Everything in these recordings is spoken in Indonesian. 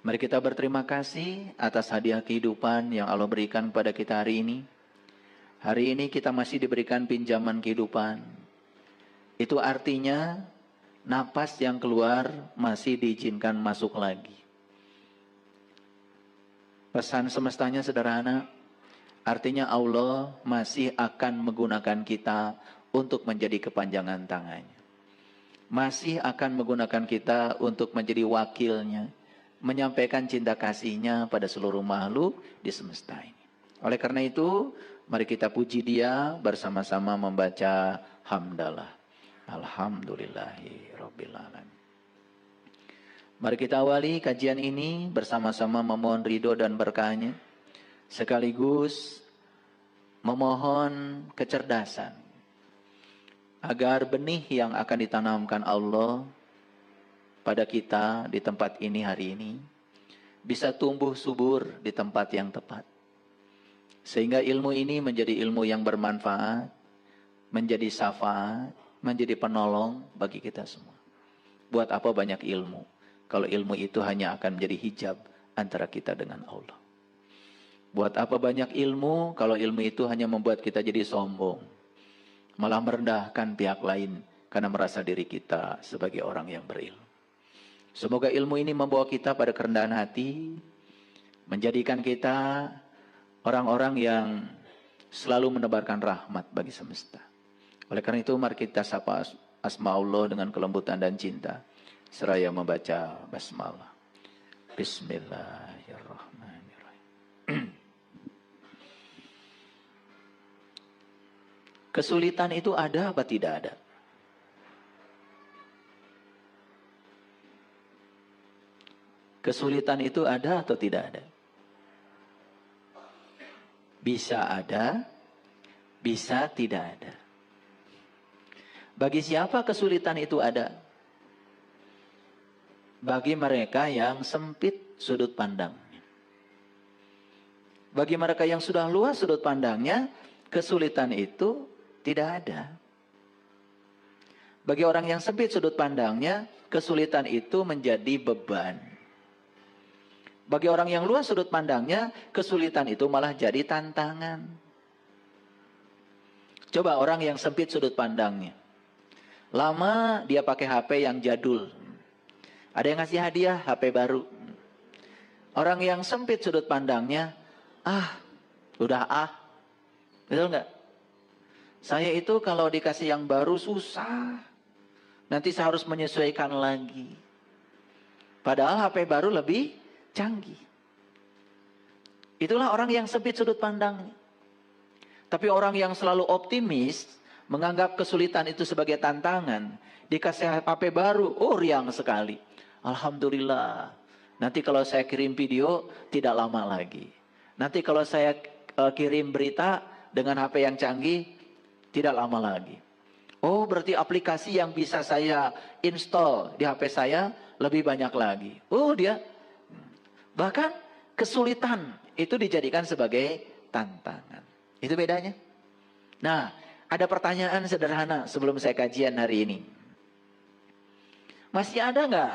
Mari kita berterima kasih atas hadiah kehidupan yang Allah berikan kepada kita hari ini. Hari ini kita masih diberikan pinjaman kehidupan. Itu artinya napas yang keluar masih diizinkan masuk lagi. Pesan semestanya sederhana. Artinya Allah masih akan menggunakan kita untuk menjadi kepanjangan tangannya. Masih akan menggunakan kita untuk menjadi wakilnya, menyampaikan cinta kasihnya pada seluruh makhluk di semesta ini. Oleh karena itu, mari kita puji Dia bersama-sama membaca hamdalah. Alhamdulillahi Rabbil Alamin. Mari kita awali kajian ini bersama-sama memohon ridho dan berkahnya, sekaligus memohon kecerdasan, agar benih yang akan ditanamkan Allah pada kita di tempat ini hari ini bisa tumbuh subur di tempat yang tepat. Sehingga ilmu ini menjadi ilmu yang bermanfaat, menjadi syafaat, menjadi penolong bagi kita semua. Buat apa banyak ilmu kalau ilmu itu hanya akan menjadi hijab antara kita dengan Allah? Buat apa banyak ilmu kalau ilmu itu hanya membuat kita jadi sombong, malah merendahkan pihak lain karena merasa diri kita sebagai orang yang berilmu. Semoga ilmu ini membawa kita pada kerendahan hati, menjadikan kita orang-orang yang selalu menebarkan rahmat bagi semesta. Oleh karena itu mari kita sapa asma Allah dengan kelembutan dan cinta, seraya membaca basmalah. Bismillahirrahmanirrahim. Kesulitan itu ada apa tidak ada? Kesulitan itu ada atau tidak ada? Bisa ada, bisa tidak ada. Bagi siapa kesulitan itu ada? Bagi mereka yang sempit sudut pandangnya. Bagi mereka yang sudah luas sudut pandangnya, kesulitan itu tidak ada. Bagi orang yang sempit sudut pandangnya, kesulitan itu menjadi beban. Bagi orang yang luas sudut pandangnya, kesulitan itu malah jadi tantangan. Coba orang yang sempit sudut pandangnya. Lama dia pakai HP yang jadul. Ada yang ngasih hadiah HP baru. Orang yang sempit sudut pandangnya, udah betul nggak? Saya itu kalau dikasih yang baru susah. Nanti saya harus menyesuaikan lagi. Padahal HP baru lebih canggih. Itulah orang yang sempit sudut pandang. Tapi orang yang selalu optimis, menganggap kesulitan itu sebagai tantangan, dikasih HP baru, riang sekali. Alhamdulillah. Nanti kalau saya kirim video, tidak lama lagi. Nanti kalau saya kirim berita dengan HP yang canggih, tidak lama lagi. Oh, berarti aplikasi yang bisa saya install di HP saya lebih banyak lagi. Bahkan kesulitan itu dijadikan sebagai tantangan. Itu bedanya. Nah, ada pertanyaan sederhana sebelum saya kajian hari ini. Masih ada nggak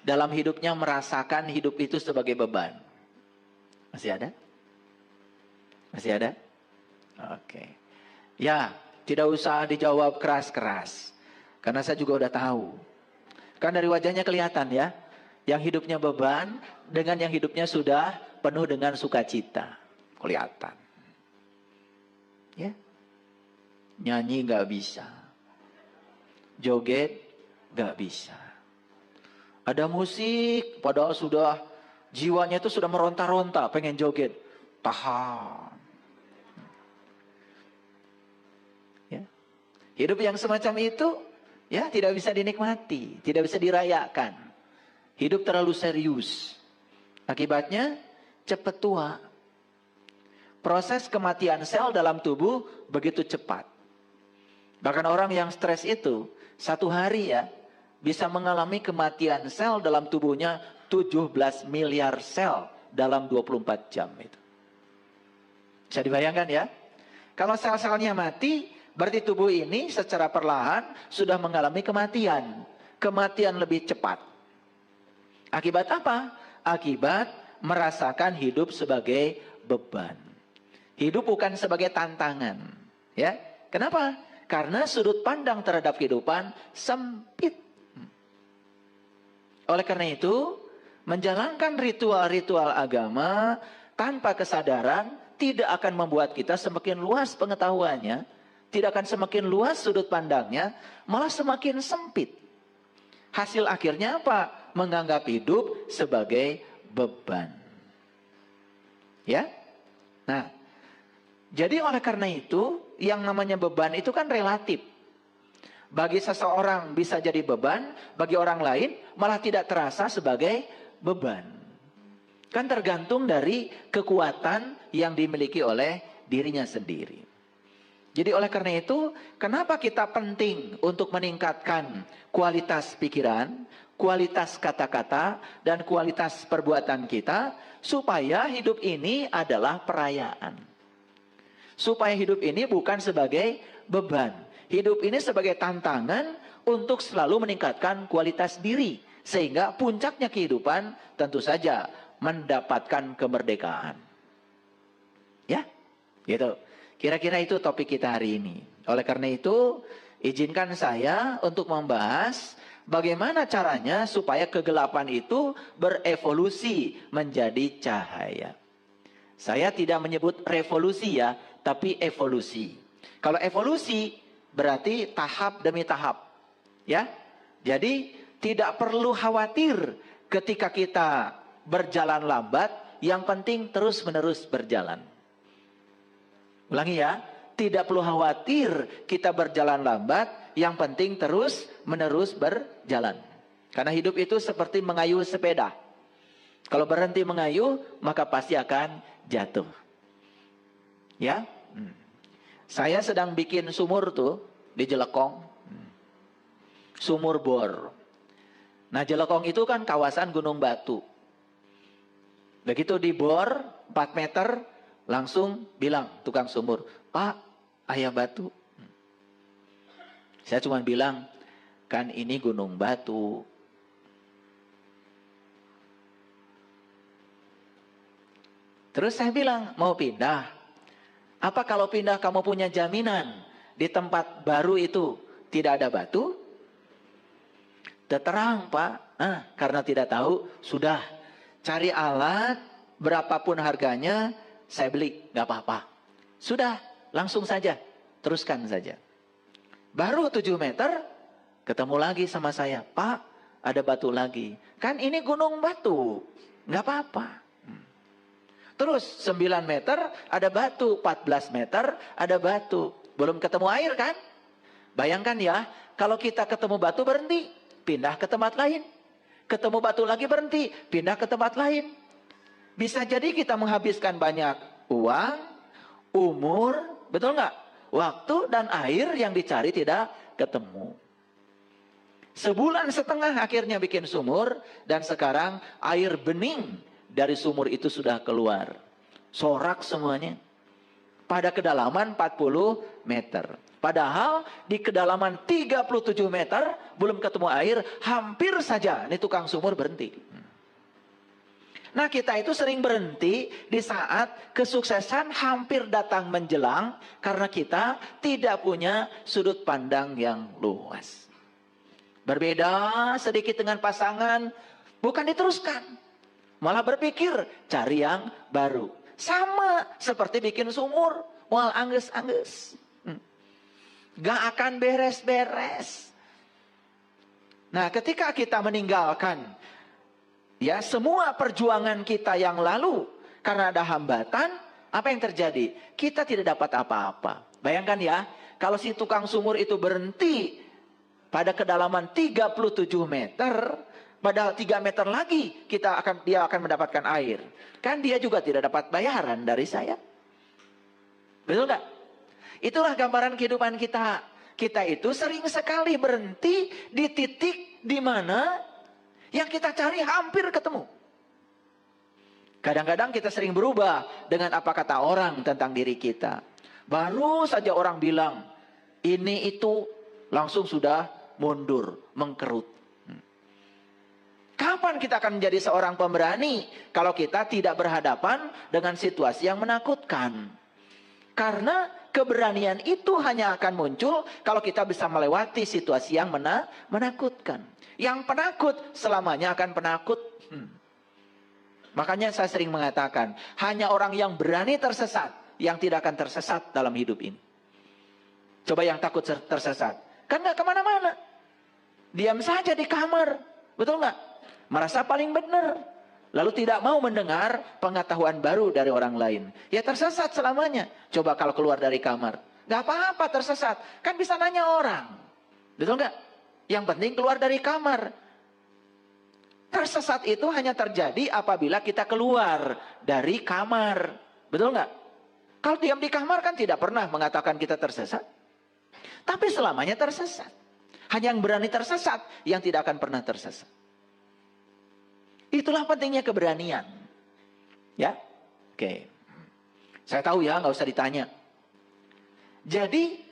dalam hidupnya merasakan hidup itu sebagai beban? Masih ada? Masih ada? Oke. Ya, tidak usah dijawab keras-keras. Karena saya juga udah tahu. Kan dari wajahnya kelihatan ya. Yang hidupnya beban dengan yang hidupnya sudah penuh dengan sukacita. Kelihatan. Ya. Nyanyi nggak bisa. Joget nggak bisa. Ada musik padahal sudah jiwanya itu sudah meronta-ronta pengen joget. Tahan. Ya. Hidup yang semacam itu ya tidak bisa dinikmati, tidak bisa dirayakan. Hidup terlalu serius. Akibatnya cepat tua. Proses kematian sel dalam tubuh begitu cepat. Bahkan orang yang stres itu satu hari ya bisa mengalami kematian sel dalam tubuhnya 17 miliar sel dalam 24 jam itu. Bisa dibayangkan ya? Kalau sel-selnya mati, berarti tubuh ini secara perlahan sudah mengalami kematian. Kematian lebih cepat. Akibat apa? akibat merasakan hidup sebagai beban. Hidup bukan sebagai tantangan. Ya, kenapa? Karena sudut pandang terhadap kehidupan sempit. Oleh karena itu, menjalankan ritual-ritual agama tanpa kesadaran tidak akan membuat kita semakin luas pengetahuannya, tidak akan semakin luas sudut pandangnya, malah semakin sempit. Hasil akhirnya apa? Menganggap hidup sebagai beban. Ya? Nah, jadi oleh karena itu, yang namanya beban itu kan relatif. Bagi seseorang bisa jadi beban, bagi orang lain malah tidak terasa sebagai beban. Kan tergantung dari kekuatan yang dimiliki oleh dirinya sendiri. Jadi oleh karena itu, kenapa kita penting untuk meningkatkan kualitas pikiran, kualitas kata-kata, dan kualitas perbuatan kita, supaya hidup ini adalah perayaan. Supaya hidup ini bukan sebagai beban. Hidup ini sebagai tantangan untuk selalu meningkatkan kualitas diri. Sehingga puncaknya kehidupan tentu saja mendapatkan kemerdekaan. Ya, gitu. Kira-kira itu topik kita hari ini. Oleh karena itu, izinkan saya untuk membahas bagaimana caranya supaya kegelapan itu berevolusi menjadi cahaya. Saya tidak menyebut revolusi ya, tapi evolusi. Kalau evolusi berarti tahap demi tahap. Ya. Jadi tidak perlu khawatir ketika kita berjalan lambat, yang penting terus-menerus berjalan. Ulangi ya, tidak perlu khawatir kita berjalan lambat, yang penting terus-menerus berjalan. Karena hidup itu seperti mengayuh sepeda. Kalau berhenti mengayuh, maka pasti akan jatuh. Ya, saya sedang bikin sumur tuh di Jelekong, sumur bor. Nah, Jelekong itu kan kawasan gunung batu. Begitu dibor 4 meter, langsung bilang tukang sumur, "Pak, ayah batu." Saya cuma bilang, "Kan ini gunung batu." Terus saya bilang, "Mau pindah? Apa kalau pindah kamu punya jaminan di tempat baru itu tidak ada batu?" Terang, Pak. Nah, karena tidak tahu, sudah cari alat berapapun harganya, saya beli, nggak apa-apa. Sudah, langsung saja, teruskan saja. Baru 7 meter, ketemu lagi sama saya, "Pak, ada batu lagi." Kan ini gunung batu, nggak apa-apa. Terus 9 meter ada batu, 14 meter ada batu. Belum ketemu air kan? Bayangkan ya, kalau kita ketemu batu berhenti, pindah ke tempat lain. Ketemu batu lagi berhenti, pindah ke tempat lain. Bisa jadi kita menghabiskan banyak uang, umur, betul nggak? Waktu dan air yang dicari tidak ketemu. 1,5 bulan akhirnya bikin sumur, dan sekarang air bening dari sumur itu sudah keluar. Sorak semuanya. Pada kedalaman 40 meter. Padahal di kedalaman 37 meter belum ketemu air, hampir saja ini tukang sumur berhenti. Nah, kita itu sering berhenti di saat kesuksesan hampir datang menjelang karena kita tidak punya sudut pandang yang luas. Berbeda sedikit dengan pasangan, bukan diteruskan, malah berpikir cari yang baru. Sama seperti bikin sumur, mual angges-angges. Gak akan beres-beres. Nah, ketika kita meninggalkan ya semua perjuangan kita yang lalu karena ada hambatan, apa yang terjadi? Kita tidak dapat apa-apa. Bayangkan ya, kalau si tukang sumur itu berhenti pada kedalaman 37 meter, padahal 3 meter lagi dia akan mendapatkan air. Kan dia juga tidak dapat bayaran dari saya. Betul nggak? Itulah gambaran kehidupan kita. Kita itu sering sekali berhenti di titik di mana yang kita cari hampir ketemu. Kadang-kadang kita sering berubah dengan apa kata orang tentang diri kita. Baru saja orang bilang ini itu, langsung sudah mundur, mengkerut. Kapan Kapan kita akan menjadi seorang pemberani kalau kita tidak berhadapan dengan situasi yang menakutkan? Karena keberanian itu hanya akan muncul kalau kita bisa melewati situasi yang menakutkan. Yang penakut selamanya akan penakut. Makanya saya sering mengatakan, hanya orang yang berani tersesat yang tidak akan tersesat dalam hidup ini. Coba yang takut tersesat, kan gak kemana-mana. Diam saja di kamar, betul gak? Merasa paling benar. Lalu tidak mau mendengar pengetahuan baru dari orang lain. Ya tersesat selamanya. Coba kalau keluar dari kamar. Gak apa-apa tersesat. Kan bisa nanya orang. Betul gak? Yang penting keluar dari kamar. Tersesat itu hanya terjadi apabila kita keluar dari kamar. Betul gak? Kalau diam di kamar kan tidak pernah mengatakan kita tersesat. Tapi selamanya tersesat. Hanya yang berani tersesat yang tidak akan pernah tersesat. Itulah pentingnya keberanian. Ya, oke. Saya tahu ya, nggak usah ditanya. Jadi,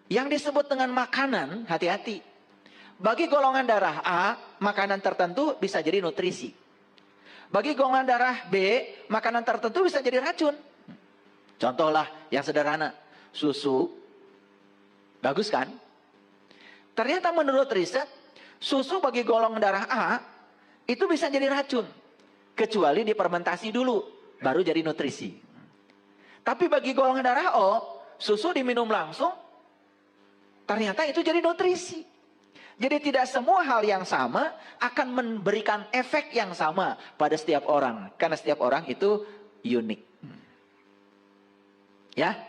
yang disebut dengan makanan, hati-hati. Bagi golongan darah A, makanan tertentu bisa jadi nutrisi. Bagi golongan darah B, makanan tertentu bisa jadi racun. Contohlah yang sederhana, susu. Bagus kan? Ternyata menurut riset, susu bagi golongan darah A, itu bisa jadi racun. Kecuali difermentasi dulu, baru jadi nutrisi. Tapi bagi golongan darah O, susu diminum langsung, ternyata itu jadi nutrisi. Jadi tidak semua hal yang sama akan memberikan efek yang sama pada setiap orang. Karena setiap orang itu unik. Ya,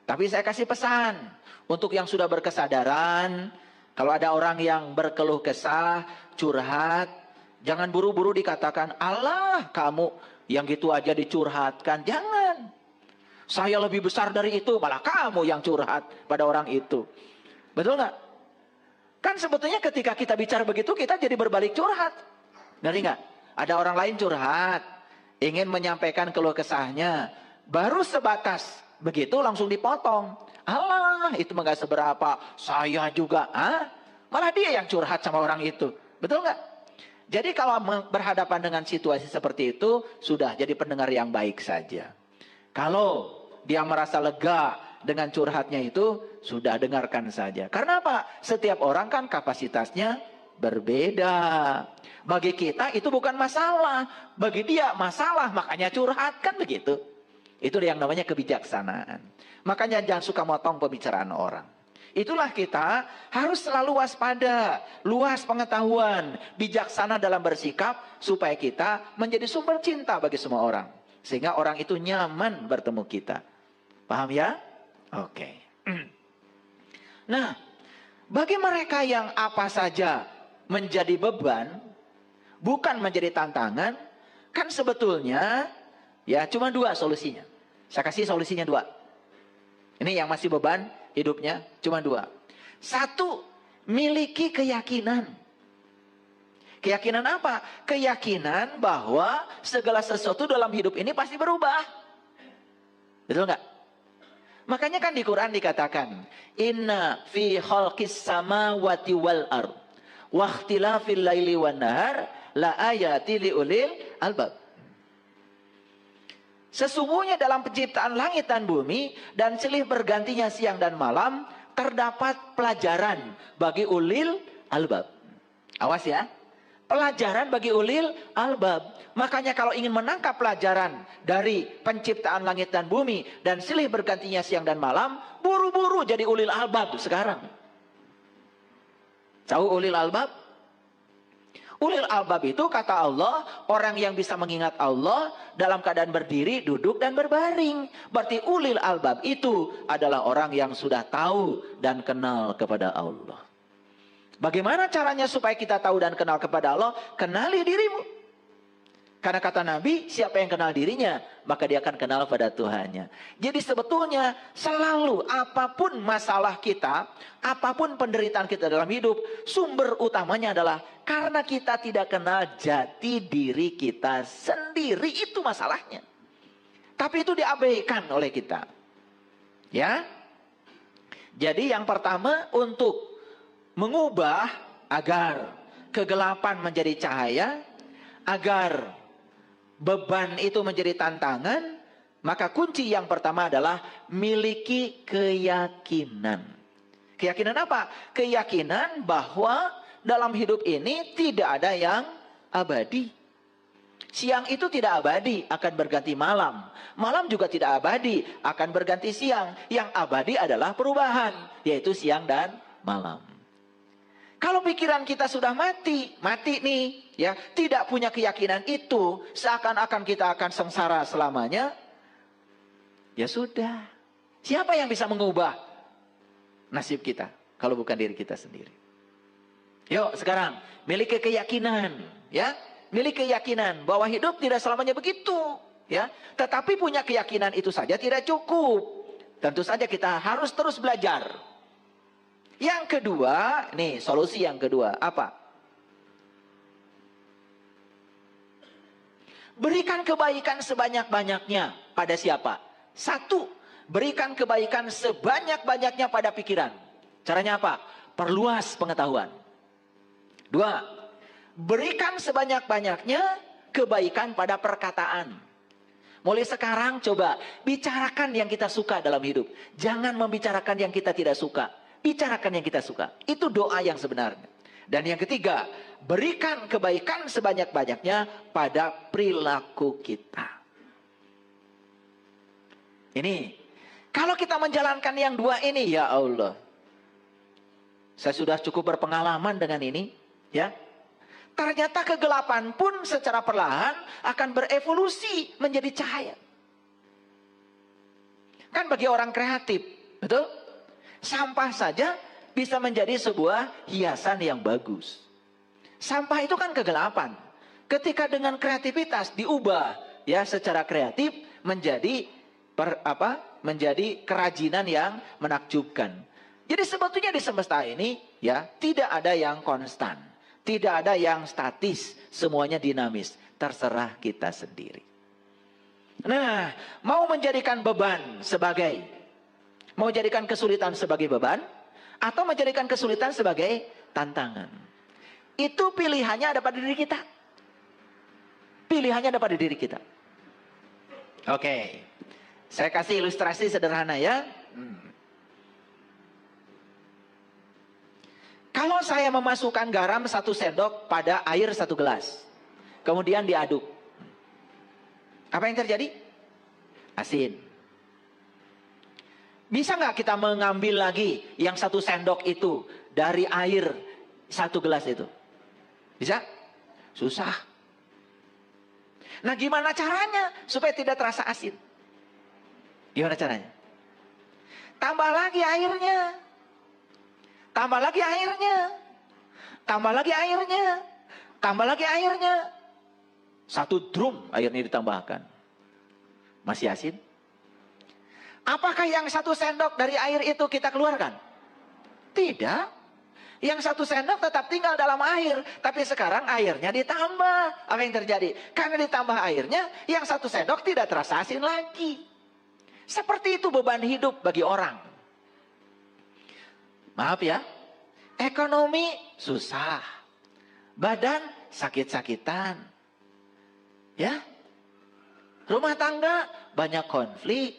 tapi saya kasih pesan. Untuk yang sudah berkesadaran, kalau ada orang yang berkeluh kesah, curhat, jangan buru-buru dikatakan, Allah kamu yang gitu aja dicurhatkan. Jangan. Saya lebih besar dari itu, malah kamu yang curhat pada orang itu. Betul nggak? Kan sebetulnya ketika kita bicara begitu, kita jadi berbalik curhat. Ngerti nggak? Ada orang lain curhat, ingin menyampaikan keluh kesahnya. Baru sebatas begitu langsung dipotong. Allah itu nggak seberapa, saya juga. Malah dia yang curhat sama orang itu. Betul nggak? Jadi kalau berhadapan dengan situasi seperti itu, sudah jadi pendengar yang baik saja. Kalau dia merasa lega dengan curhatnya itu, sudah dengarkan saja. Karena apa? Setiap orang kan kapasitasnya berbeda. Bagi kita itu bukan masalah. Bagi dia masalah, makanya curhat, kan begitu. Itu yang namanya kebijaksanaan. Makanya jangan suka motong pembicaraan orang. Itulah kita harus selalu waspada, luas pengetahuan, bijaksana dalam bersikap, supaya kita menjadi sumber cinta bagi semua orang. Sehingga orang itu nyaman bertemu kita. Paham ya? Oke. Nah, bagi mereka yang apa saja menjadi beban, bukan menjadi tantangan, kan sebetulnya ya cuma dua solusinya. Saya kasih solusinya dua. Ini yang masih beban hidupnya cuma dua. Satu, miliki keyakinan. Keyakinan apa? Keyakinan bahwa segala sesuatu dalam hidup ini pasti berubah. Betul nggak? Makanya kan di Quran dikatakan, Inna fi khalqis samawati wal ard wa ikhtilafil laili wan nahar la ayati liulil albab. Sesungguhnya dalam penciptaan langit dan bumi dan silih bergantinya siang dan malam terdapat pelajaran bagi ulil albab. Awas ya. Pelajaran bagi ulil albab. Makanya kalau ingin menangkap pelajaran dari penciptaan langit dan bumi dan silih bergantinya siang dan malam, buru-buru jadi ulil albab sekarang. Tahu ulil albab? Ulil albab itu kata Allah, orang yang bisa mengingat Allah dalam keadaan berdiri, duduk, dan berbaring. Berarti ulil albab itu adalah orang yang sudah tahu dan kenal kepada Allah. Bagaimana caranya supaya kita tahu dan kenal kepada Allah? Kenali dirimu. Karena kata Nabi, siapa yang kenal dirinya, maka dia akan kenal pada Tuhannya. Jadi sebetulnya selalu apapun masalah kita, apapun penderitaan kita dalam hidup, sumber utamanya adalah karena kita tidak kenal jati diri kita sendiri. Itu masalahnya. Tapi itu diabaikan oleh kita. Ya. Jadi yang pertama untuk mengubah agar kegelapan menjadi cahaya Agar beban itu menjadi tantangan, maka kunci yang pertama adalah miliki keyakinan. Keyakinan apa? Keyakinan bahwa dalam hidup ini tidak ada yang abadi. Siang itu tidak abadi, akan berganti malam. Malam juga tidak abadi, akan berganti siang. Yang abadi adalah perubahan, yaitu siang dan malam. Kalau pikiran kita sudah mati nih, ya, tidak punya keyakinan itu, seakan-akan kita akan sengsara selamanya, ya sudah. Siapa yang bisa mengubah nasib kita kalau bukan diri kita sendiri? Yuk sekarang miliki keyakinan, ya, miliki keyakinan bahwa hidup tidak selamanya begitu, ya. Tetapi punya keyakinan itu saja tidak cukup. Tentu saja kita harus terus belajar. Yang kedua, nih solusi yang kedua, apa? Berikan kebaikan sebanyak-banyaknya pada siapa? Satu, berikan kebaikan sebanyak-banyaknya pada pikiran. Caranya apa? Perluas pengetahuan. Dua, berikan sebanyak-banyaknya kebaikan pada perkataan. Mulai sekarang coba bicarakan yang kita suka dalam hidup. Jangan membicarakan yang kita tidak suka. Bicarakan yang kita suka. Itu doa yang sebenarnya. Dan yang ketiga, berikan kebaikan sebanyak-banyaknya pada perilaku kita. Ini, kalau kita menjalankan yang dua ini, ya Allah. Saya sudah cukup berpengalaman dengan ini, ya. Ternyata kegelapan pun secara perlahan akan berevolusi menjadi cahaya. Kan bagi orang kreatif, betul? Sampah saja bisa menjadi sebuah hiasan yang bagus. Sampah itu kan kegelapan. Ketika dengan kreativitas diubah, ya, secara kreatif menjadi menjadi kerajinan yang menakjubkan. Jadi sebetulnya di semesta ini, ya, tidak ada yang konstan, tidak ada yang statis, semuanya dinamis. Terserah kita sendiri. Nah, mau menjadikan beban mau jadikan kesulitan sebagai beban, atau menjadikan kesulitan sebagai tantangan. Itu pilihannya ada pada diri kita. Pilihannya ada pada diri kita. Oke. Saya kasih ilustrasi sederhana ya. Kalau saya memasukkan garam 1 sendok pada air 1 gelas. Kemudian diaduk. Apa yang terjadi? Asin. Bisa nggak kita mengambil lagi yang 1 sendok itu dari air 1 gelas itu? Bisa? Susah. Nah, gimana caranya supaya tidak terasa asin? Gimana caranya? Tambah lagi airnya. Tambah lagi airnya. Tambah lagi airnya. Tambah lagi airnya. 1 drum airnya ditambahkan. Masih asin? Apakah yang 1 sendok dari air itu kita keluarkan? Tidak. Yang 1 sendok tetap tinggal dalam air. Tapi sekarang airnya ditambah. Apa yang terjadi? Karena ditambah airnya, yang 1 sendok tidak terasa asin lagi. Seperti itu beban hidup bagi orang. Maaf ya. Ekonomi susah. Badan sakit-sakitan. Ya. Rumah tangga banyak konflik.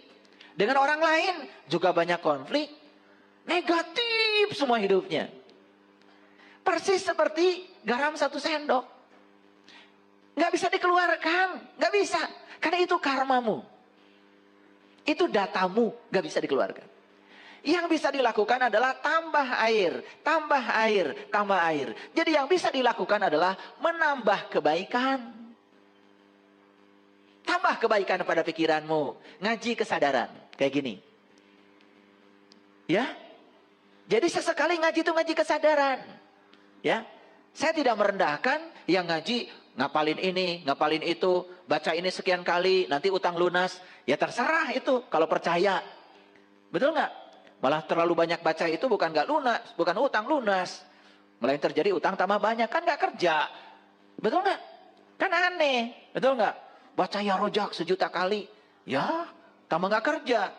Dengan orang lain juga banyak konflik. Negatif semua hidupnya. Persis seperti garam 1 sendok. Gak bisa dikeluarkan. Gak bisa. Karena itu karmamu. Itu datamu. Gak bisa dikeluarkan. Yang bisa dilakukan adalah tambah air. Tambah air. Tambah air. Jadi yang bisa dilakukan adalah menambah kebaikan. Tambah kebaikan pada pikiranmu. Ngaji kesadaran. Kayak gini. Ya. Jadi sesekali ngaji itu ngaji kesadaran. Ya. Saya tidak merendahkan yang ngaji ngapalin ini, ngapalin itu, baca ini sekian kali, nanti utang lunas. Ya terserah itu kalau percaya. Betul nggak? Malah terlalu banyak baca itu bukan nggak lunas, bukan utang lunas. Malah yang terjadi utang tambah banyak, kan nggak kerja. Betul nggak? Kan aneh. Betul nggak? Baca ya rojak 1 juta kali. Ya, tambah nggak kerja.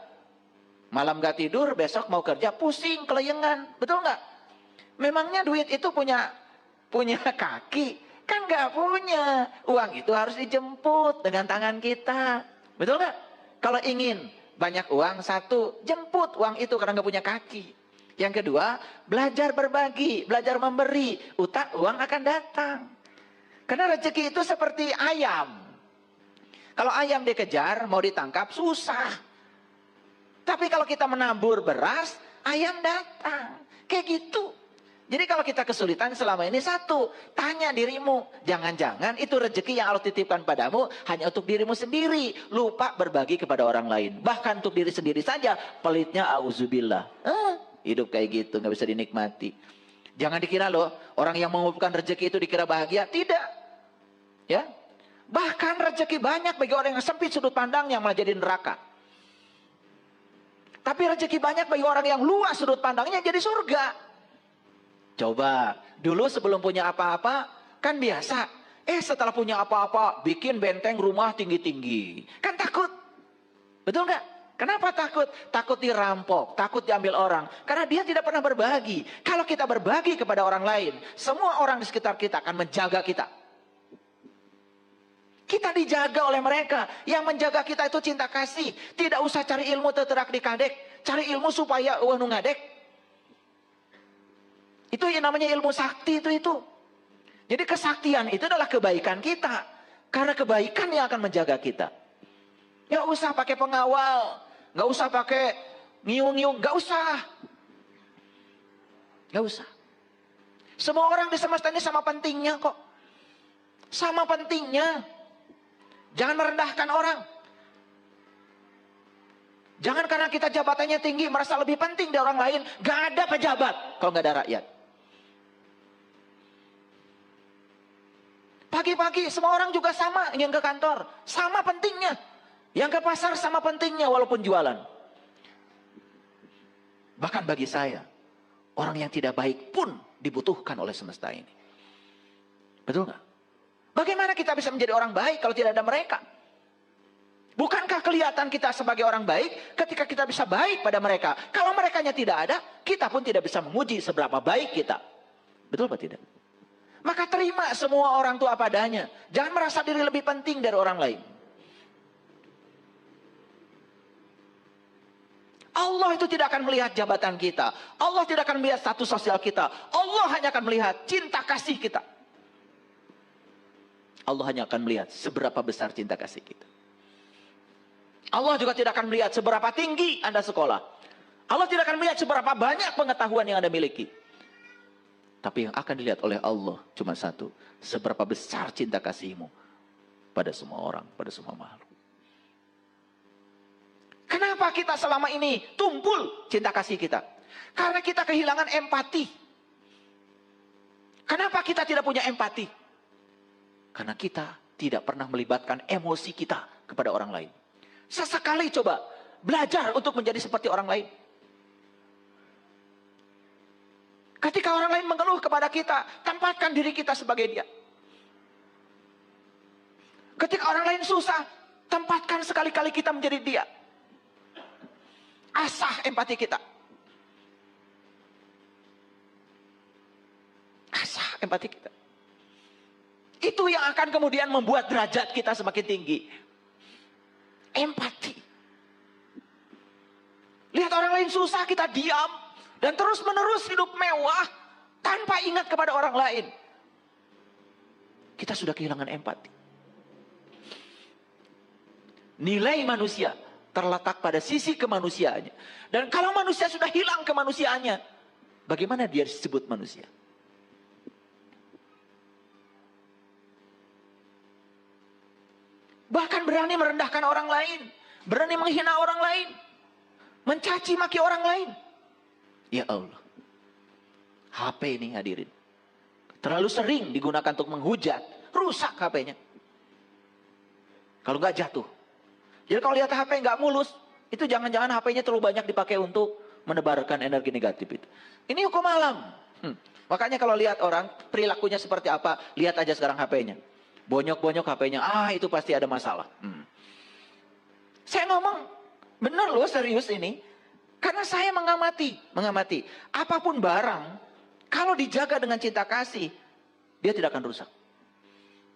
Malam nggak tidur, besok mau kerja, pusing, kelayangan. Betul nggak? Memangnya duit itu punya kaki Kan nggak punya. Uang itu harus dijemput dengan tangan kita. Betul nggak? Kalau ingin banyak uang, satu, jemput uang itu karena nggak punya kaki. Yang kedua, belajar berbagi, belajar memberi. Uang akan datang. Karena rezeki itu seperti ayam. Kalau ayam dikejar, mau ditangkap, susah. Tapi kalau kita menabur beras, ayam datang. Kayak gitu. Jadi kalau kita kesulitan selama ini, satu, tanya dirimu. Jangan-jangan itu rezeki yang Allah titipkan padamu hanya untuk dirimu sendiri. Lupa berbagi kepada orang lain. Bahkan untuk diri sendiri saja, pelitnya auzubillah. Hidup kayak gitu, nggak bisa dinikmati. Jangan dikira loh, orang yang mengumpulkan rezeki itu dikira bahagia. Tidak. Ya. Bahkan rezeki banyak bagi orang yang sempit sudut pandangnya malah jadi neraka. Tapi rezeki banyak bagi orang yang luas sudut pandangnya jadi surga. Coba, dulu sebelum punya apa-apa, kan biasa. Setelah punya apa-apa, bikin benteng rumah tinggi-tinggi. Kan takut. Betul nggak? Kenapa takut? Takut dirampok, takut diambil orang. Karena dia tidak pernah berbagi. Kalau kita berbagi kepada orang lain, semua orang di sekitar kita akan menjaga kita. Kita dijaga oleh mereka. Yang menjaga kita itu cinta kasih. Tidak usah cari ilmu teterak dikadek. Cari ilmu supaya uang ngadek. Itu yang namanya ilmu sakti itu. Jadi kesaktian itu adalah kebaikan kita. Karena kebaikan yang akan menjaga kita. Gak usah pakai pengawal. Gak usah pakai ngiung-ngiung. Gak usah. Gak usah. Semua orang di semesta ini sama pentingnya kok. Sama pentingnya. Jangan merendahkan orang. Jangan karena kita jabatannya tinggi merasa lebih penting dari orang lain. Gak ada pejabat kalau gak ada rakyat. Pagi-pagi semua orang juga sama ingin ke kantor. Sama pentingnya. Yang ke pasar sama pentingnya walaupun jualan. Bahkan bagi saya, orang yang tidak baik pun dibutuhkan oleh semesta ini. Betul gak? Bagaimana kita bisa menjadi orang baik kalau tidak ada mereka? Bukankah kelihatan kita sebagai orang baik ketika kita bisa baik pada mereka? Kalau merekanya tidak ada, kita pun tidak bisa menguji seberapa baik kita. Betul atau tidak? Maka terima semua orang itu apa adanya. Jangan merasa diri lebih penting dari orang lain. Allah itu tidak akan melihat jabatan kita. Allah tidak akan melihat status sosial kita. Allah hanya akan melihat cinta kasih kita. Allah hanya akan melihat seberapa besar cinta kasih kita. Allah juga tidak akan melihat seberapa tinggi Anda sekolah. Allah tidak akan melihat seberapa banyak pengetahuan yang Anda miliki. Tapi yang akan dilihat oleh Allah cuma satu. Seberapa besar cinta kasihmu pada semua orang, pada semua makhluk. Kenapa kita selama ini tumpul cinta kasih kita? Karena kita kehilangan empati. Kenapa kita tidak punya empati? Karena kita tidak pernah melibatkan emosi kita kepada orang lain. Sesekali coba belajar untuk menjadi seperti orang lain. Ketika orang lain mengeluh kepada kita, tempatkan diri kita sebagai dia. Ketika orang lain susah, tempatkan sekali-kali kita menjadi dia. Asah empati kita. Asah empati kita. Itu yang akan kemudian membuat derajat kita semakin tinggi. Empati. Lihat orang lain susah, kita diam. Dan terus menerus hidup mewah. Tanpa ingat kepada orang lain. Kita sudah kehilangan empati. Nilai manusia terletak pada sisi kemanusiaannya. Dan kalau manusia sudah hilang kemanusiaannya, bagaimana dia disebut manusia? Bahkan berani merendahkan orang lain. Berani menghina orang lain. Mencaci maki orang lain. Ya Allah. HP ini hadirin. Terlalu sering digunakan untuk menghujat. Rusak HP-nya. Kalau nggak jatuh. Jadi kalau lihat HP nggak mulus. Itu jangan-jangan HP-nya terlalu banyak dipakai untuk menebarkan energi negatif itu. Ini hukum alam. Makanya kalau lihat orang perilakunya seperti apa. Lihat aja sekarang HP-nya. Bonyok-bonyok HP-nya. Itu pasti ada masalah. Saya ngomong, benar loh serius ini. Karena saya mengamati. Apapun barang, kalau dijaga dengan cinta kasih, dia tidak akan rusak.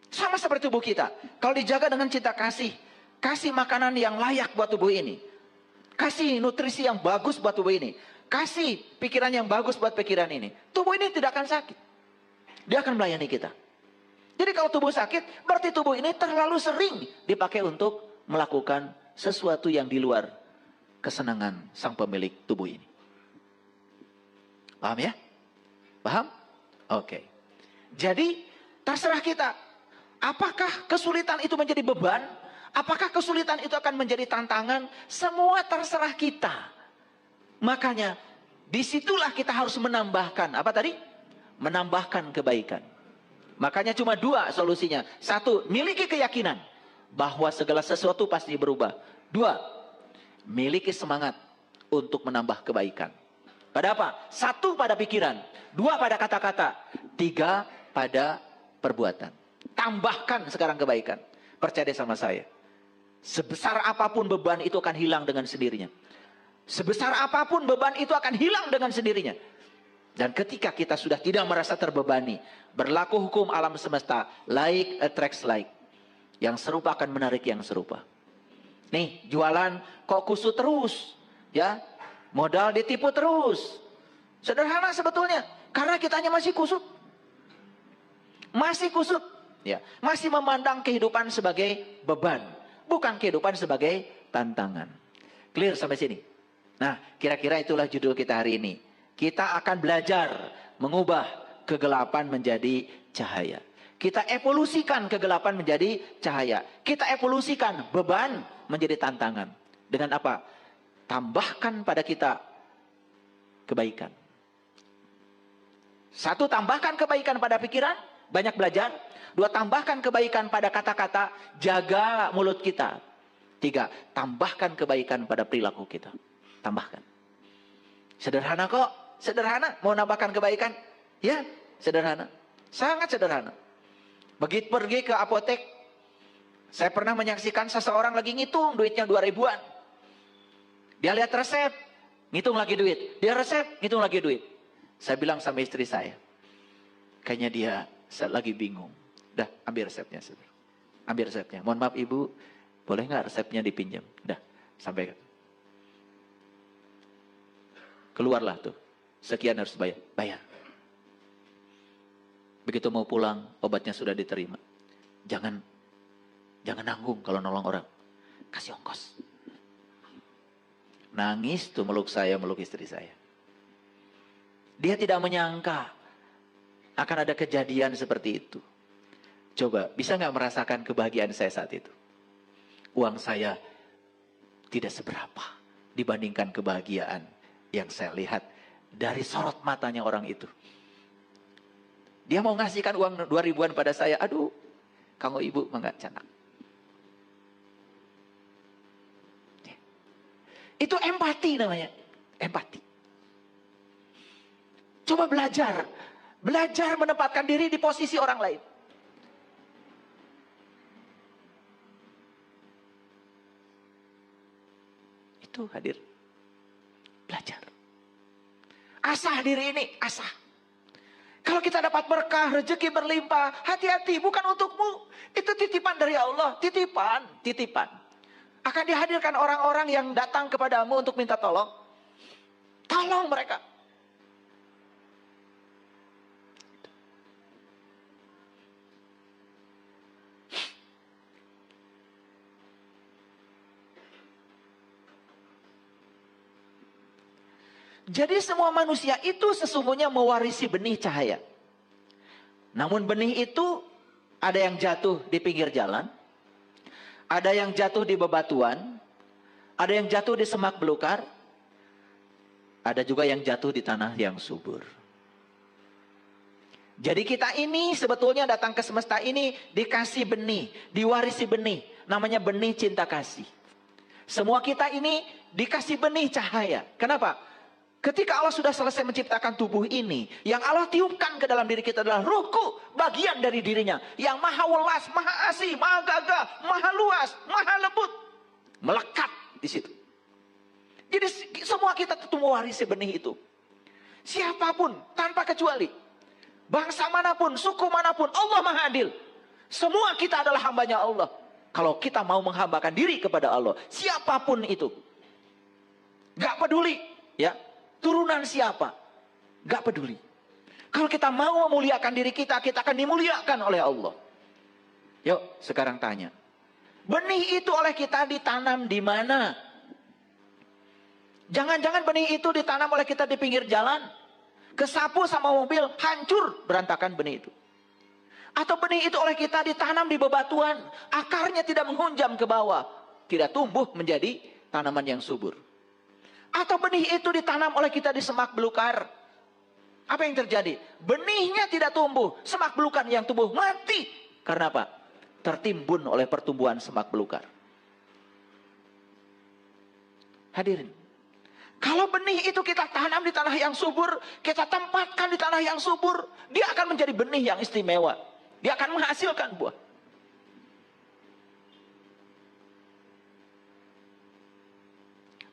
Sama seperti tubuh kita. Kalau dijaga dengan cinta kasih, kasih makanan yang layak buat tubuh ini, kasih nutrisi yang bagus buat tubuh ini, kasih pikiran yang bagus buat pikiran ini, tubuh ini tidak akan sakit. Dia akan melayani kita. Jadi kalau tubuh sakit, berarti tubuh ini terlalu sering dipakai untuk melakukan sesuatu yang di luar kesenangan sang pemilik tubuh ini. Paham ya? Paham? Oke. Jadi terserah kita. Apakah kesulitan itu menjadi beban? Apakah kesulitan itu akan menjadi tantangan? Semua terserah kita. Makanya disitulah kita harus menambahkan. Apa tadi? Menambahkan kebaikan. Makanya cuma dua solusinya. Satu, miliki keyakinan bahwa segala sesuatu pasti berubah. Dua, miliki semangat untuk menambah kebaikan. Pada apa? Satu, pada pikiran. Dua, pada kata-kata. Tiga, pada perbuatan. Tambahkan sekarang kebaikan. Percaya sama saya. Sebesar apapun beban itu akan hilang dengan sendirinya. Sebesar apapun beban itu akan hilang dengan sendirinya. Dan ketika kita sudah tidak merasa terbebani, berlaku hukum alam semesta, like attracts like. Yang serupa akan menarik yang serupa. Nih, jualan kok kusut terus, ya. Modal ditipu terus. Sederhana sebetulnya, karena kitanya masih kusut. Masih kusut, ya. Masih memandang kehidupan sebagai beban, bukan kehidupan sebagai tantangan. Clear sampai sini? Nah, kira-kira itulah judul kita hari ini. Kita akan belajar mengubah kegelapan menjadi cahaya. Kita evolusikan kegelapan menjadi cahaya. Kita evolusikan beban menjadi tantangan. Dengan apa? Tambahkan pada kita kebaikan. Satu, tambahkan kebaikan pada pikiran, banyak belajar. Dua, tambahkan kebaikan pada kata-kata, jaga mulut kita. Tiga, tambahkan kebaikan pada perilaku kita. Tambahkan. Sederhana kok. Sederhana, mau nambahkan kebaikan? Ya, sederhana. Sangat sederhana. Begitu pergi ke apotek, saya pernah menyaksikan seseorang lagi ngitung duitnya 2.000-an. Dia lihat resep, ngitung lagi duit. Dia resep, ngitung lagi duit. Saya bilang sama istri saya, kayaknya dia lagi bingung. Dah, ambil resepnya. Ambil resepnya. Mohon maaf ibu, boleh nggak resepnya dipinjam? Dah, sampaikan. Keluarlah tuh. Sekian harus bayar. Bayar. Begitu mau pulang, obatnya sudah diterima. Jangan nanggung kalau nolong orang. Kasih ongkos. Nangis tuh meluk saya, meluk istri saya. Dia tidak menyangka akan ada kejadian seperti itu. Coba, bisa nggak merasakan kebahagiaan saya saat itu? Uang saya tidak seberapa dibandingkan kebahagiaan yang saya lihat dari sorot matanya orang itu. Dia mau ngasihkan uang 2.000-an pada saya. Aduh, kamu ibu enggak canak. Itu empati namanya. Empati. Coba belajar. Belajar menempatkan diri di posisi orang lain. Itu hadir. Belajar. Asah diri ini, asah. Kalau kita dapat berkah, rezeki berlimpah, hati-hati, bukan untukmu. Itu titipan dari Allah, titipan. Akan dihadirkan orang-orang yang datang kepadamu untuk minta tolong. Tolong mereka. Jadi semua manusia itu sesungguhnya mewarisi benih cahaya. Namun benih itu ada yang jatuh di pinggir jalan, ada yang jatuh di bebatuan, ada yang jatuh di semak belukar, ada juga yang jatuh di tanah yang subur. Jadi kita ini sebetulnya datang ke semesta ini dikasih benih, diwarisi benih, namanya benih cinta kasih. Semua kita ini dikasih benih cahaya. Kenapa? Ketika Allah sudah selesai menciptakan tubuh ini, yang Allah tiupkan ke dalam diri kita adalah ruhku, bagian dari dirinya, yang maha welas, maha asih, maha gagah, maha luas, maha lembut, melekat di situ. Jadi semua kita tentu mewarisi benih itu. Siapapun, tanpa kecuali, bangsa manapun, suku manapun, Allah maha adil. Semua kita adalah hambanya Allah. Kalau kita mau menghambakan diri kepada Allah, siapapun itu, gak peduli, ya, turunan siapa, gak peduli. Kalau kita mau memuliakan diri kita, kita akan dimuliakan oleh Allah. Yuk, sekarang tanya, benih itu oleh kita ditanam di mana? Jangan-jangan benih itu ditanam oleh kita di pinggir jalan, kesapu sama mobil, hancur berantakan benih itu. Atau benih itu oleh kita ditanam di bebatuan, akarnya tidak menghunjam ke bawah, tidak tumbuh menjadi tanaman yang subur. Atau benih itu ditanam oleh kita di semak belukar. Apa yang terjadi? Benihnya tidak tumbuh, semak belukar yang tumbuh mati. Karena apa? Tertimbun oleh pertumbuhan semak belukar. Hadirin, kalau benih itu kita tanam di tanah yang subur, kita tempatkan di tanah yang subur, dia akan menjadi benih yang istimewa. Dia akan menghasilkan buah.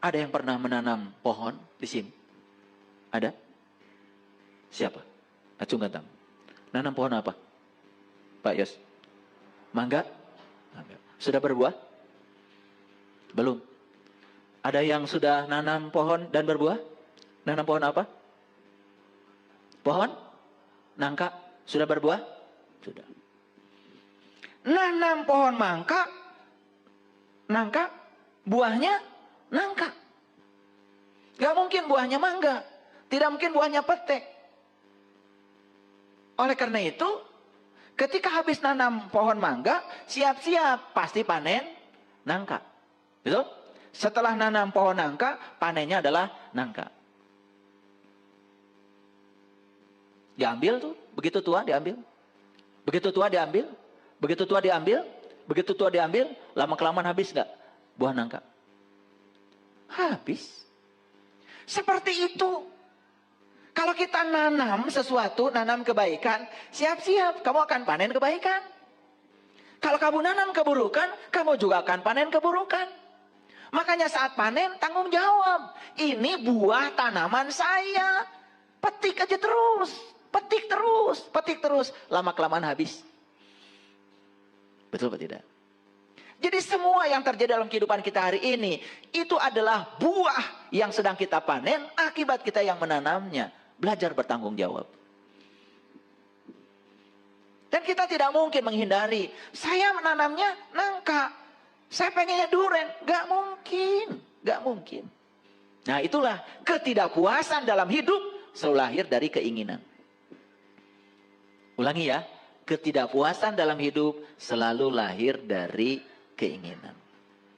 Ada yang pernah menanam pohon di sini? Ada? Siapa? Acungkan tangan. Nanam pohon apa? Pak Yos? Mangga? Sudah berbuah? Belum. Ada yang sudah nanam pohon dan berbuah? Nanam pohon apa? Pohon? Nangka? Sudah berbuah? Sudah. Nanam pohon mangka, nangka, buahnya nangka. Gak mungkin buahnya mangga. Tidak mungkin buahnya petek. Oleh karena itu, ketika habis nanam pohon mangga, siap-siap pasti panen nangka. Betul? Setelah nanam pohon nangka, panennya adalah nangka. Diambil tuh, begitu tua diambil. Begitu tua diambil, begitu tua diambil, begitu tua diambil, lama-kelamaan habis nggak buah nangka? Habis. Seperti itu. Kalau kita nanam sesuatu, nanam kebaikan, siap-siap kamu akan panen kebaikan. Kalau kamu nanam keburukan, kamu juga akan panen keburukan. Makanya saat panen, tanggung jawab. Ini buah tanaman saya. Petik aja terus. Petik terus, petik terus. Lama-kelamaan habis. Betul atau tidak? Jadi semua yang terjadi dalam kehidupan kita hari ini, itu adalah buah yang sedang kita panen, akibat kita yang menanamnya. Belajar bertanggung jawab. Dan kita tidak mungkin menghindari. Saya menanamnya nangka. Saya pengennya duren. Gak mungkin. Gak mungkin. Nah itulah ketidakpuasan dalam hidup selalu lahir dari keinginan. Ulangi ya, ketidakpuasan dalam hidup selalu lahir dari keinginan.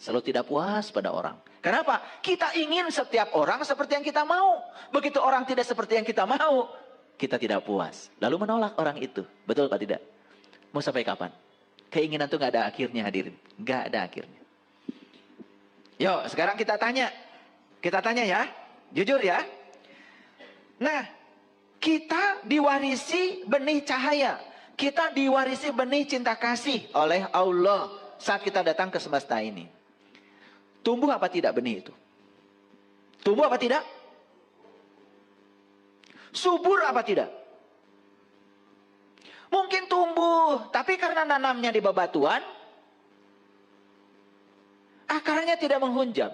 Selalu tidak puas pada orang. Kenapa? Kita ingin setiap orang seperti yang kita mau. Begitu orang tidak seperti yang kita mau, kita tidak puas. Lalu menolak orang itu. Betul Pak tidak? Mau sampai kapan? Keinginan itu gak ada akhirnya hadirin. Gak ada akhirnya. Yuk sekarang kita tanya. Kita tanya ya. Jujur ya. Nah, kita diwarisi benih cahaya. Kita diwarisi benih cinta kasih oleh Allah saat kita datang ke semesta ini. Tumbuh apa tidak benih itu? Tumbuh apa tidak? Subur apa tidak? Mungkin tumbuh, tapi karena nanamnya di bebatuan, akarnya tidak menghunjam.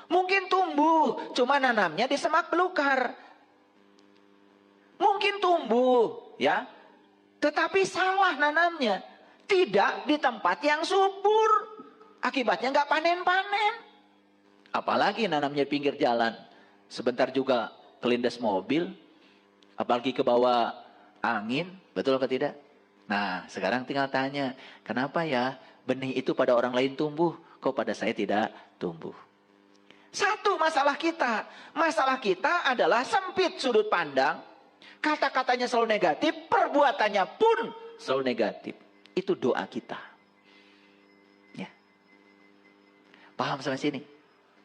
Mungkin tumbuh, cuma nanamnya di semak belukar. Mungkin tumbuh, ya, tetapi salah nanamnya. Tidak di tempat yang subur. Akibatnya nggak panen-panen. Apalagi nanamnya pinggir jalan. Sebentar juga kelindes mobil. Apalagi ke bawah angin. Betul atau tidak? Nah, sekarang tinggal tanya. Kenapa ya benih itu pada orang lain tumbuh, kok pada saya tidak tumbuh? Satu masalah kita. Masalah kita adalah sempit sudut pandang. Kata-katanya selalu negatif, perbuatannya pun selalu negatif. Itu doa kita. Ya. Paham sampai sini?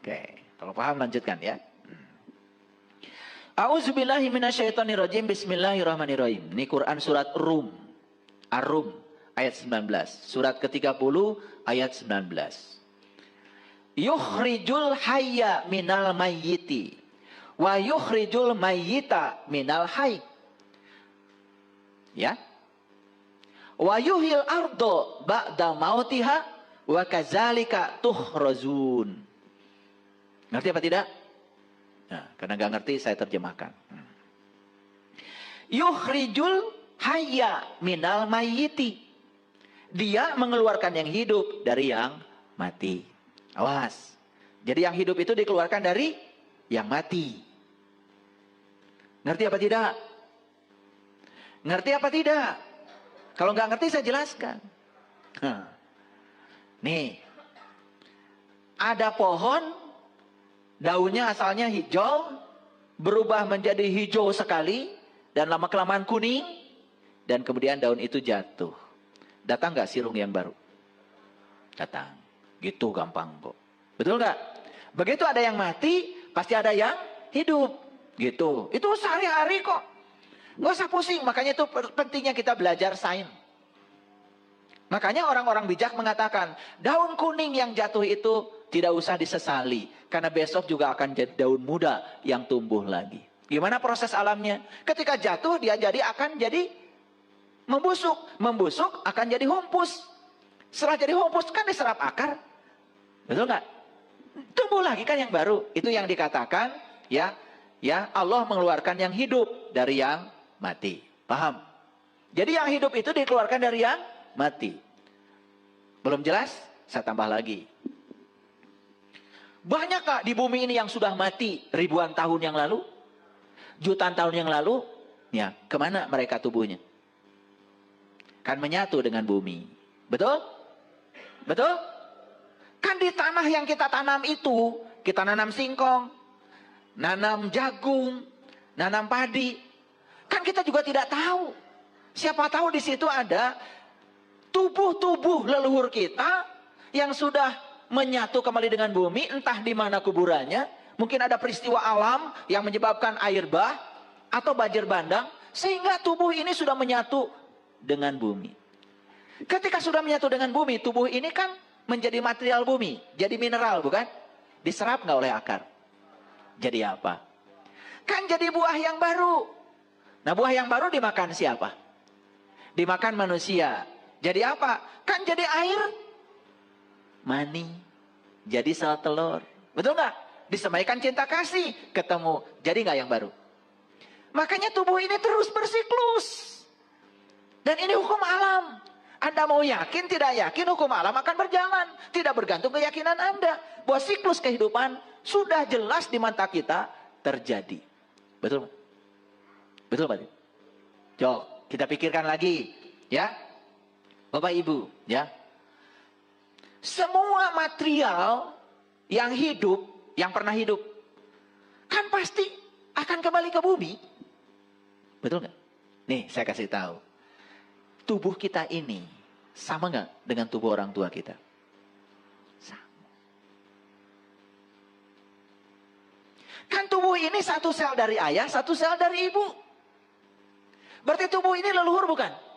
Oke, kalau paham lanjutkan ya. A'udzubillahi minasyaitonirrajim. Bismillahirrahmanirrahim. Ini Quran surat Rum. Ar-Rum ayat 19. Surat ke-30 ayat 19. Yukhrijul hayya minal mayyiti wa yukhrijul mayyita minal hayy. Ya. Wa yuhil ardo ba'da mautiha wa kadzalika tuhrazun. Ngerti apa tidak? Nah, karena nggak ngerti saya terjemahkan. Yukhrijul hayya minal mayyiti. Dia mengeluarkan yang hidup dari yang mati. Awas. Jadi yang hidup itu dikeluarkan dari yang mati. Ngerti apa tidak? Ngerti apa tidak? Kalau nggak ngerti saya jelaskan. Nih. Ada pohon, daunnya asalnya hijau, berubah menjadi hijau sekali, dan lama-kelamaan kuning, dan kemudian daun itu jatuh. Datang nggak sirung yang baru? Datang. Gitu gampang kok. Betul nggak? Begitu ada yang mati, pasti ada yang hidup. Gitu. Itu sehari-hari kok. Nggak usah pusing. Makanya itu pentingnya kita belajar sains. Makanya orang-orang bijak mengatakan, daun kuning yang jatuh itu tidak usah disesali. Karena besok juga akan jadi daun muda yang tumbuh lagi. Gimana proses alamnya? Ketika jatuh dia akan jadi membusuk. Membusuk akan jadi humpus. Setelah jadi humpus kan diserap akar. Betul nggak? Tumbuh lagi kan yang baru. Itu yang dikatakan ya Allah mengeluarkan yang hidup dari yang mati. Paham? Jadi yang hidup itu dikeluarkan dari yang mati. Belum jelas? Saya tambah lagi. Banyakkah di bumi ini yang sudah mati ribuan tahun yang lalu? Jutaan tahun yang lalu? Ya, kemana mereka tubuhnya? Kan menyatu dengan bumi. Betul? Betul? Kan di tanah yang kita tanam itu, kita nanam singkong, nanam jagung, nanam padi. Kan kita juga tidak tahu. Siapa tahu di situ ada tubuh-tubuh leluhur kita yang sudah menyatu kembali dengan bumi, entah di mana kuburannya. Mungkin ada peristiwa alam yang menyebabkan air bah atau banjir bandang, sehingga tubuh ini sudah menyatu dengan bumi. Ketika sudah menyatu dengan bumi, tubuh ini kan menjadi material bumi, jadi mineral, bukan? Diserap nggak oleh akar? Jadi apa? Kan jadi buah yang baru. Nah, buah yang baru dimakan siapa? Dimakan manusia. Jadi apa? Kan jadi air mani. Jadi sel telur. Betul nggak? Disemaikan cinta kasih. Ketemu. Jadi nggak yang baru? Makanya tubuh ini terus bersiklus. Dan ini hukum alam. Anda mau yakin, tidak yakin, hukum alam akan berjalan. Tidak bergantung keyakinan Anda. Bahwa siklus kehidupan sudah jelas di mata kita terjadi. Betul? Betul, Pak? Coba kita pikirkan lagi. Ya. Bapak Ibu. Ya. Semua material yang hidup, yang pernah hidup, kan pasti akan kembali ke bumi. Betul nggak? Nih, saya kasih tahu. Tubuh kita ini sama nggak dengan tubuh orang tua kita? Sama. Kan tubuh ini satu sel dari ayah, satu sel dari ibu. Berarti tubuh ini leluhur bukan?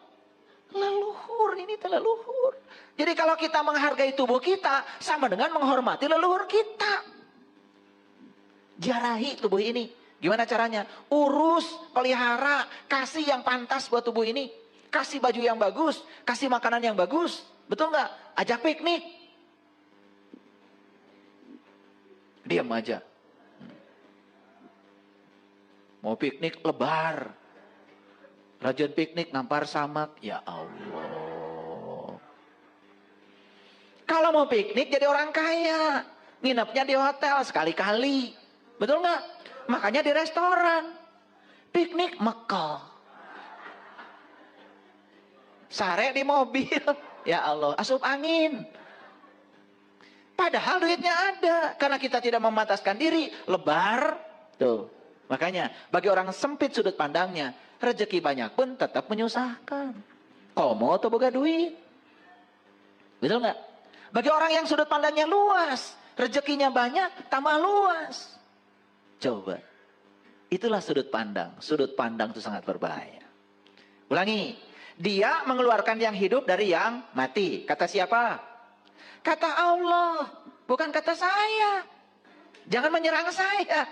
Leluhur, ini leluhur. Jadi kalau kita menghargai tubuh kita, sama dengan menghormati leluhur kita. Jarahi tubuh ini. Gimana caranya? Urus, pelihara, kasih yang pantas buat tubuh ini. Kasih baju yang bagus, kasih makanan yang bagus. Betul nggak? Ajak piknik. Diam aja. Mau piknik lebar. Rajin piknik nampar samak. Ya Allah. Kalau mau piknik jadi orang kaya. Nginepnya di hotel sekali-kali. Betul nggak? Makanya di restoran. Piknik Mekah. Sare di mobil. Ya Allah, asup angin. Padahal duitnya ada. Karena kita tidak memataskan diri. Lebar. Tuh. Makanya bagi orang sempit sudut pandangnya. Rezeki banyak pun tetap menyusahkan. Komo atau boga duit. Betul nggak? Bagi orang yang sudut pandangnya luas. Rezekinya banyak, tambah luas. Coba. Itulah sudut pandang. Sudut pandang itu sangat berbahaya. Ulangi. Dia mengeluarkan yang hidup dari yang mati. Kata siapa? Kata Allah. Bukan kata saya. Jangan menyerang saya.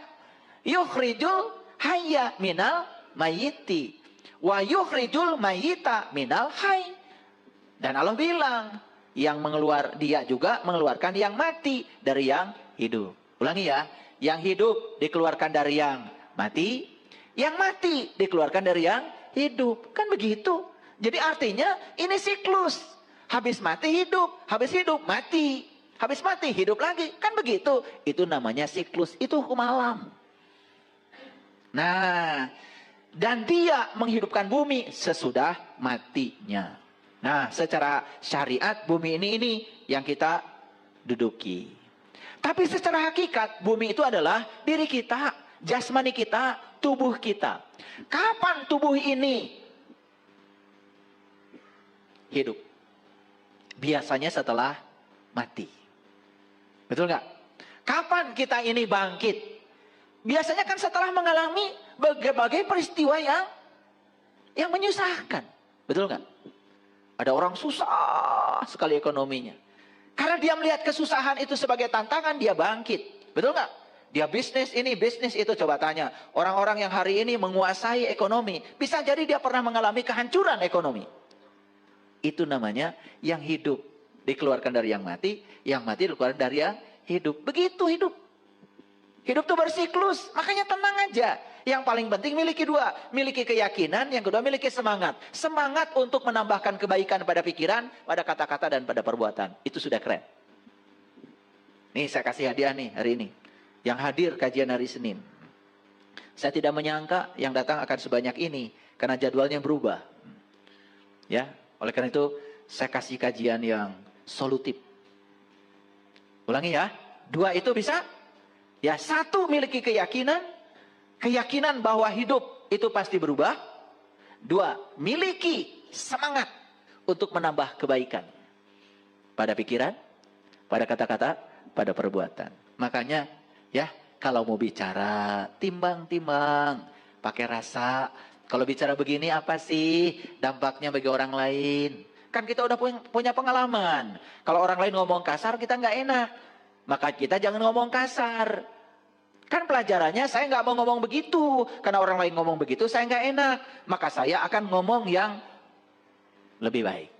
Yukhrijul hayya minal mayyiti. Wa yukhrijul mayyita minal hayy. Dan Allah bilang, dia juga mengeluarkan yang mati dari yang hidup. Ulangi ya, yang hidup dikeluarkan dari yang mati, yang mati dikeluarkan dari yang hidup. Kan begitu. Jadi artinya ini siklus. Habis mati hidup, habis hidup mati, habis mati hidup lagi. Kan begitu. Itu namanya siklus, itu hukum alam. Nah, dan dia menghidupkan bumi sesudah matinya. Nah, secara syariat bumi ini yang kita duduki. Tapi secara hakikat bumi itu adalah diri kita, jasmani kita, tubuh kita. Kapan tubuh ini hidup? Biasanya setelah mati. Betul nggak? Kapan kita ini bangkit? Biasanya kan setelah mengalami berbagai peristiwa yang menyusahkan. Betul nggak? Ada orang susah sekali ekonominya. Karena dia melihat kesusahan itu sebagai tantangan, dia bangkit. Betul nggak? Dia bisnis ini, bisnis itu. Coba tanya. Orang-orang yang hari ini menguasai ekonomi. Bisa jadi dia pernah mengalami kehancuran ekonomi. Itu namanya yang hidup. Dikeluarkan dari yang mati dikeluarkan dari yang hidup. Begitu hidup. Hidup itu bersiklus. Makanya tenang aja. Yang paling penting miliki dua. Miliki keyakinan, yang kedua miliki semangat. Semangat untuk menambahkan kebaikan pada pikiran, pada kata-kata dan pada perbuatan. Itu sudah keren. Nih saya kasih hadiah nih hari ini. Yang hadir kajian hari Senin. Saya tidak menyangka yang datang akan sebanyak ini. Karena jadwalnya berubah. Ya, oleh karena itu saya kasih kajian yang solutif. Ulangi ya. Dua itu bisa. Ya, satu miliki keyakinan. Keyakinan bahwa hidup itu pasti berubah. Dua, miliki semangat untuk menambah kebaikan. Pada pikiran, pada kata-kata, pada perbuatan. Makanya ya, kalau mau bicara, timbang-timbang. Pakai rasa. Kalau bicara begini apa sih dampaknya bagi orang lain? Kan kita udah punya pengalaman. Kalau orang lain ngomong kasar kita nggak enak. Maka kita jangan ngomong kasar. Kan pelajarannya saya nggak mau ngomong begitu. Karena orang lain ngomong begitu saya nggak enak. Maka saya akan ngomong yang lebih baik.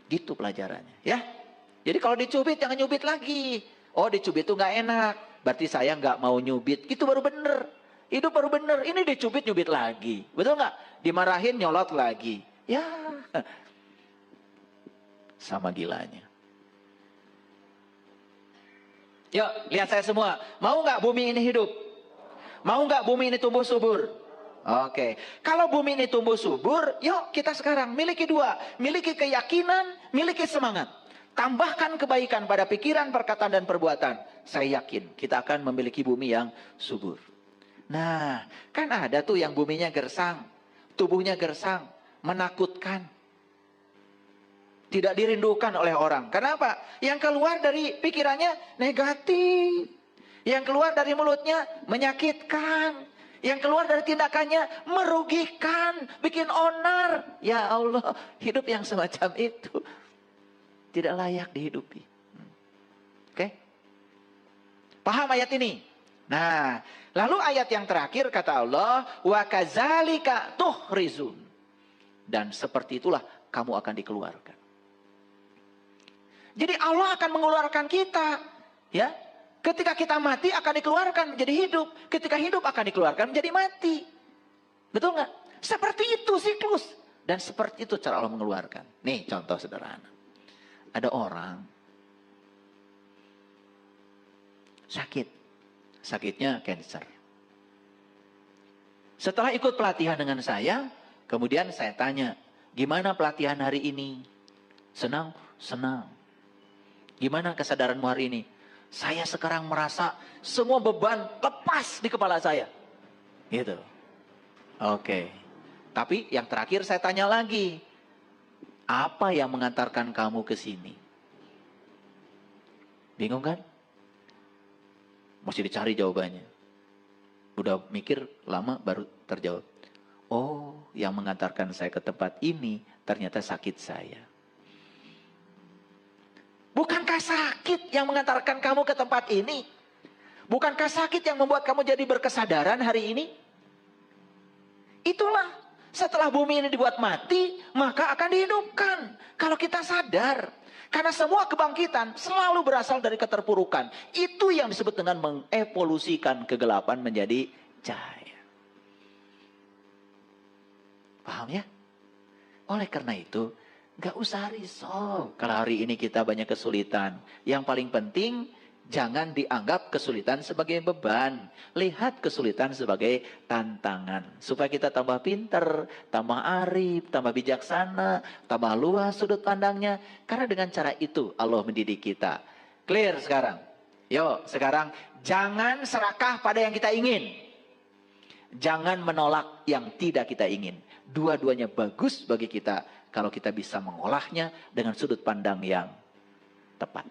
Gitu pelajarannya. Ya. Jadi kalau dicubit jangan nyubit lagi. Oh dicubit itu nggak enak. Berarti saya nggak mau nyubit. Itu baru bener. Hidup baru bener. Ini dicubit nyubit lagi. Betul nggak? Dimarahin nyolot lagi. Ya. Sama gilanya. Yuk, lihat saya semua. Mau nggak bumi ini hidup? Mau nggak bumi ini tumbuh subur? Oke. Kalau bumi ini tumbuh subur, yuk kita sekarang miliki dua. Miliki keyakinan, miliki semangat. Tambahkan kebaikan pada pikiran, perkataan, dan perbuatan. Saya yakin kita akan memiliki bumi yang subur. Nah, kan ada tuh yang buminya gersang. Tubuhnya gersang. Menakutkan. Tidak dirindukan oleh orang. Kenapa? Yang keluar dari pikirannya negatif. Yang keluar dari mulutnya menyakitkan. Yang keluar dari tindakannya merugikan. Bikin onar. Ya Allah, hidup yang semacam itu tidak layak dihidupi. Oke? Paham ayat ini? Nah, lalu ayat yang terakhir kata Allah, wa kadzalika tuhrizun. Dan seperti itulah kamu akan dikeluarkan. Jadi Allah akan mengeluarkan kita, ya. Ketika kita mati akan dikeluarkan menjadi hidup, ketika hidup akan dikeluarkan menjadi mati. Betul nggak? Seperti itu siklus dan seperti itu cara Allah mengeluarkan. Nih contoh sederhana. Ada orang sakit, sakitnya cancer. Setelah ikut pelatihan dengan saya, kemudian saya tanya, gimana pelatihan hari ini? Senang? Senang. Gimana kesadaranmu hari ini? Saya sekarang merasa semua beban lepas di kepala saya. Gitu. Oke. Tapi yang terakhir saya tanya lagi. Apa yang mengantarkan kamu ke sini? Bingung kan? Mesti dicari jawabannya. Udah mikir lama baru terjawab. Oh, yang mengantarkan saya ke tempat ini ternyata sakit saya. Bukankah sakit yang mengantarkan kamu ke tempat ini? Bukankah sakit yang membuat kamu jadi berkesadaran hari ini? Itulah Setelah bumi ini dibuat mati, maka akan dihidupkan. Kalau kita sadar. Karena semua kebangkitan selalu berasal dari keterpurukan. Itu yang disebut dengan mengevolusikan kegelapan menjadi cahaya. Paham ya? Oleh karena itu, gak usah risau. Kalau hari ini kita banyak kesulitan. Yang paling penting, jangan dianggap kesulitan sebagai beban. Lihat kesulitan sebagai tantangan. Supaya kita tambah pinter, tambah arif, tambah bijaksana, tambah luas sudut pandangnya. Karena dengan cara itu Allah mendidik kita. Clear sekarang? Yuk sekarang jangan serakah pada yang kita ingin. Jangan menolak yang tidak kita ingin. Dua-duanya bagus bagi kita kalau kita bisa mengolahnya dengan sudut pandang yang tepat.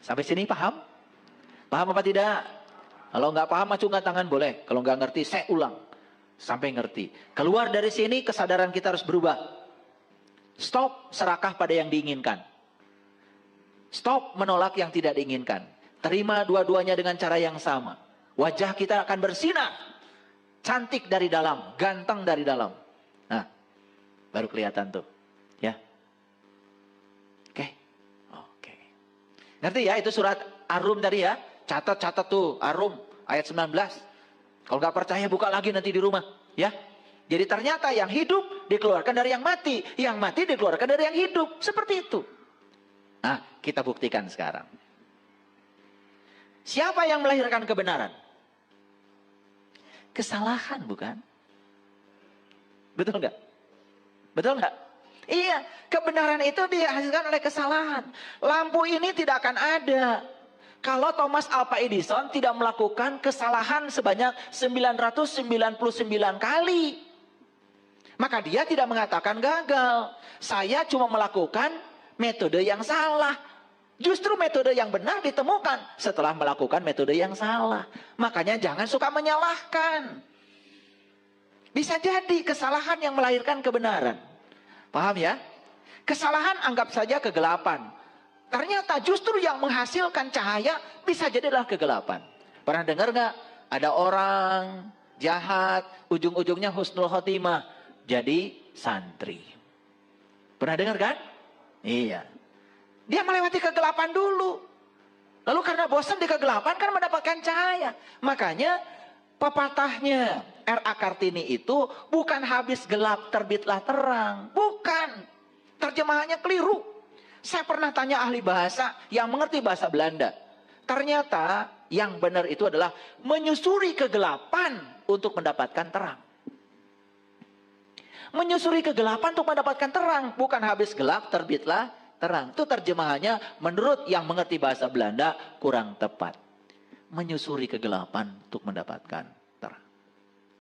Sampai sini paham? Paham apa tidak? Kalau nggak paham, acungkan tangan boleh. Kalau nggak ngerti, saya ulang. Sampai ngerti. Keluar dari sini, kesadaran kita harus berubah. Stop serakah pada yang diinginkan. Stop menolak yang tidak diinginkan. Terima dua-duanya dengan cara yang sama. Wajah kita akan bersinar. Cantik dari dalam, ganteng dari dalam. Nah, baru kelihatan tuh. Ya. Oke. Ngerti ya, itu surat Ar-Rum tadi ya. Catat tuh, Ar-Rum ayat 19. Kalau nggak percaya buka lagi nanti di rumah. Ya. Jadi ternyata yang hidup dikeluarkan dari yang mati. Yang mati dikeluarkan dari yang hidup. Seperti itu. Nah, kita buktikan sekarang. Siapa yang melahirkan kebenaran? Kesalahan bukan? Betul nggak? Betul nggak? Iya, kebenaran itu dihasilkan oleh kesalahan. Lampu ini tidak akan ada kalau Thomas Alva Edison tidak melakukan kesalahan sebanyak 999 kali. Maka dia tidak mengatakan gagal. Saya cuma melakukan metode yang salah. Justru metode yang benar ditemukan setelah melakukan metode yang salah. Makanya jangan suka menyalahkan. Bisa jadi kesalahan yang melahirkan kebenaran. Paham ya? Kesalahan anggap saja kegelapan. Ternyata justru yang menghasilkan cahaya bisa jadilah kegelapan. Pernah dengar nggak? Ada orang jahat, ujung-ujungnya husnul khotimah. Jadi santri. Pernah dengar kan? Iya. Dia melewati kegelapan dulu. Lalu karena bosan di kegelapan kan mendapatkan cahaya. Makanya pepatahnya R.A. Kartini itu bukan habis gelap terbitlah terang. Bukan. Terjemahannya keliru. Saya pernah tanya ahli bahasa yang mengerti bahasa Belanda. Ternyata yang benar itu adalah menyusuri kegelapan untuk mendapatkan terang. Menyusuri kegelapan untuk mendapatkan terang. Bukan habis gelap terbitlah terang. Itu terjemahannya menurut yang mengerti bahasa Belanda kurang tepat. Menyusuri kegelapan untuk mendapatkan